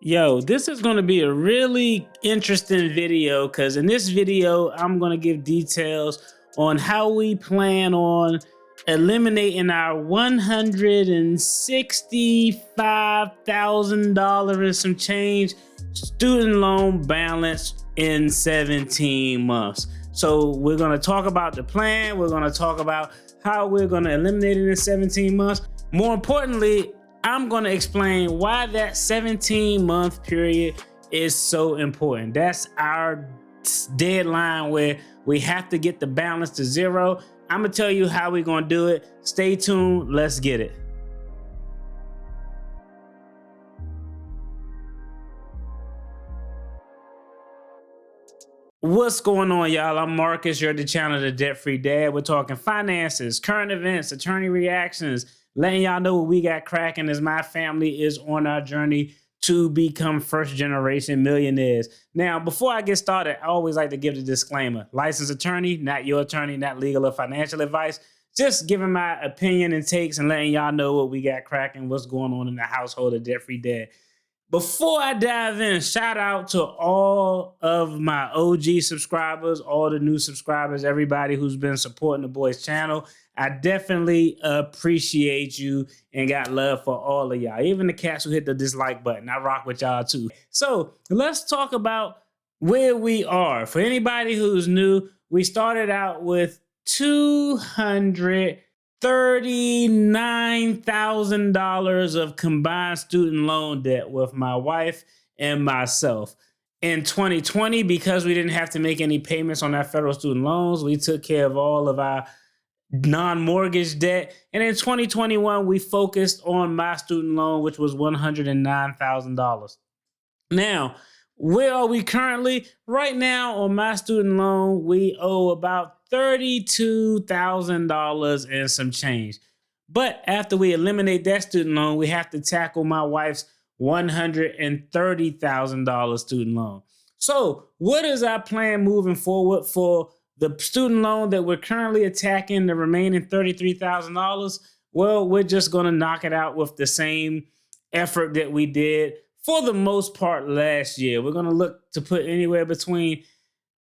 Yo, this is going to be a really interesting video because in this video, I'm going to give details on how we plan on eliminating our $165,000 and some change student loan balance in 17 months. So we're going to talk about the plan. We're going to talk about how we're going to eliminate it in 17 months. More importantly, I'm going to explain why that 17-month period is so important. That's our deadline where we have to get the balance to zero. I'm going to tell you how we're going to do it. Stay tuned. Let's get it. What's going on, y'all? I'm Marcus. You're at the channel, The Debt Free Dad. We're talking finances, current events, attorney reactions, letting y'all know what we got cracking as my family is on our journey to become first-generation millionaires. Now, before I get started, I always like to give the disclaimer. Licensed attorney, not your attorney, not legal or financial advice. Just giving my opinion and takes and letting y'all know what we got cracking, what's going on in the household of Debt Free Dad. Before I dive in, shout out to all of my OG subscribers, all the new subscribers, everybody who's been supporting the boys channel. I definitely appreciate you and got love for all of y'all. Even the cats who hit the dislike button, I rock with y'all too. So let's talk about where we are. For anybody who's new, we started out with $239,000 of combined student loan debt with my wife and myself. In 2020, because we didn't have to make any payments on our federal student loans, we took care of all of our non-mortgage debt. And in 2021, we focused on my student loan, which was $109,000. Now, where are we currently? Right now on my student loan, we owe about $32,000 and some change. But after we eliminate that student loan, we have to tackle my wife's $130,000 student loan. So what is our plan moving forward for the student loan that we're currently attacking, the remaining $33,000? Well, we're just going to knock it out with the same effort that we did for the most part last year. We're going to look to put anywhere between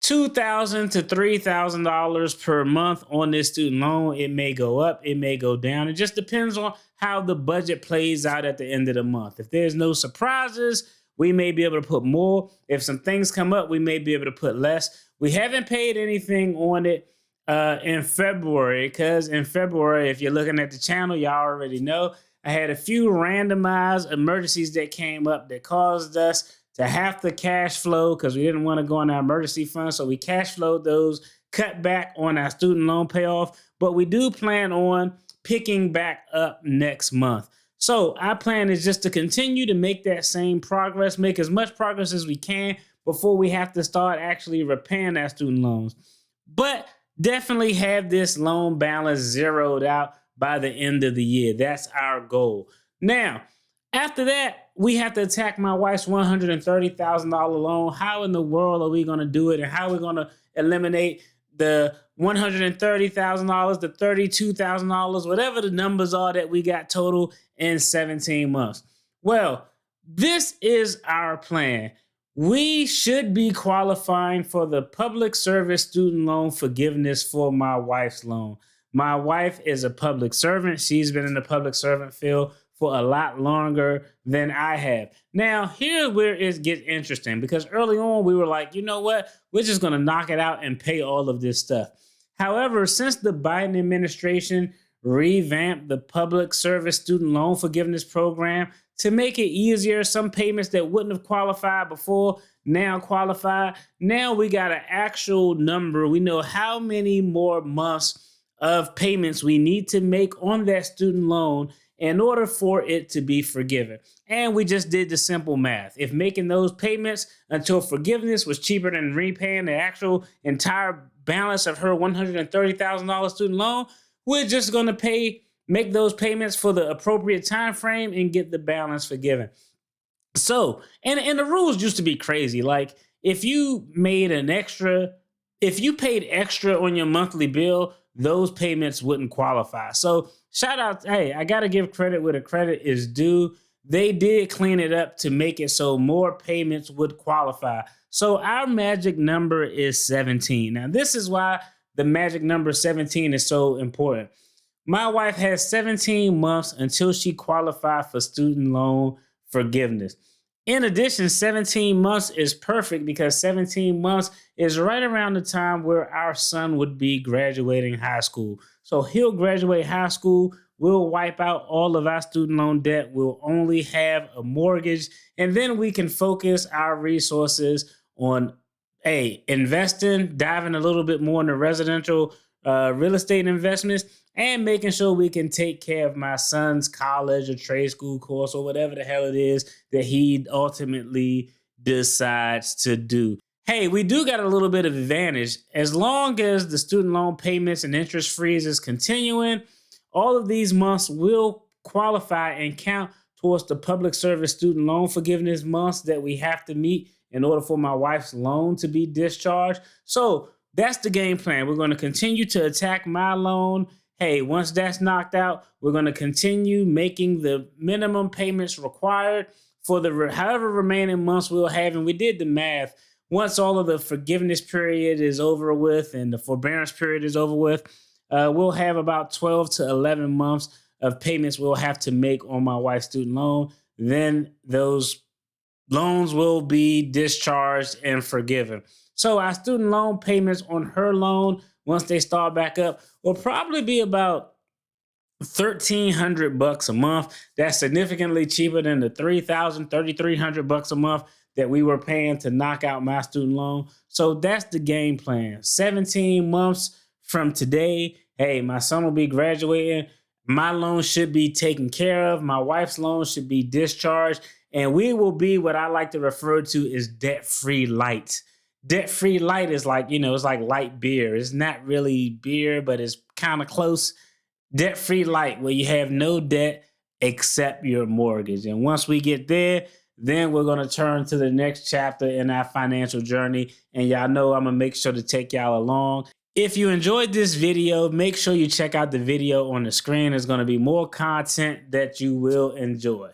$2,000 to $3,000 per month on this student loan. It may go up, it may go down. It just depends on how the budget plays out at the end of the month. If there's no surprises, we may be able to put more. If some things come up, we may be able to put less. We haven't paid anything on it in February, because in February, if you're looking at the channel, y'all already know, I had a few randomized emergencies that came up that caused us to have to cash flow because we didn't want to go on our emergency fund. So we cash flowed those, cut back on our student loan payoff, but we do plan on picking back up next month. So our plan is just to continue to make that same progress, make as much progress as we can before we have to start actually repaying our student loans. But definitely have this loan balance zeroed out by the end of the year. That's our goal. Now, after that, we have to attack my wife's $130,000 loan. How in the world are we going to do it? And how are we going to eliminate the $130,000, the $32,000, whatever the numbers are that we got total in 17 months? Well, this is our plan. We should be qualifying for the public service student loan forgiveness for my wife's loan. My wife is a public servant. She's been in the public servant field for a lot longer than I have. Now, here's where it gets interesting, because early on we were like, you know what? We're just going to knock it out and pay all of this stuff. However, since the Biden administration revamped the public service student loan forgiveness program to make it easier, some payments that wouldn't have qualified before now qualify. Now we got an actual number. We know how many more months of payments we need to make on that student loan in order for it to be forgiven. And we just did the simple math. If making those payments until forgiveness was cheaper than repaying the actual entire balance of her $130,000 student loan, we're just going to make those payments for the appropriate time frame and get the balance forgiven. So, and the rules used to be crazy. Like if you paid extra on your monthly bill, those payments wouldn't qualify. So shout out, hey, I got to give credit where the credit is due. they did clean it up to make it so more payments would qualify. So our magic number is 17. Now, this is why the magic number 17 is so important. My wife has 17 months until she qualifies for student loan forgiveness. In addition, 17 months is perfect because 17 months is right around the time where our son would be graduating high school. So he'll graduate high school. We'll wipe out all of our student loan debt. We'll only have a mortgage. And then we can focus our resources on investing, diving a little bit more into residential real estate investments, and making sure we can take care of my son's college or trade school course or whatever the hell it is that he ultimately decides to do. Hey, we do got a little bit of advantage. As long as the student loan payments and interest freeze is continuing, all of these months will qualify and count towards the public service student loan forgiveness months that we have to meet in order for my wife's loan to be discharged. So that's the game plan. We're going to continue to attack my loan. Hey, once that's knocked out, we're going to continue making the minimum payments required for the however remaining months we'll have. And we did the math. Once all of the forgiveness period is over with and the forbearance period is over with, we'll have about 12 to 11 months of payments we'll have to make on my wife's student loan. Then those loans will be discharged and forgiven. So our student loan payments on her loan, once they start back up, will probably be about $1,300 a month. That's significantly cheaper than the $3,300 a month that we were paying to knock out my student loan. So that's the game plan. 17 months from today, hey, my son will be graduating. My loan should be taken care of. My wife's loan should be discharged. And we will be what I like to refer to as debt-free light. Debt-free light is like, it's like light beer. It's not really beer, but it's kind of close. Debt-free light, where you have no debt except your mortgage. And once we get there, then we're going to turn to the next chapter in our financial journey. And y'all know I'm going to make sure to take y'all along. If you enjoyed this video, make sure you check out the video on the screen. There's going to be more content that you will enjoy.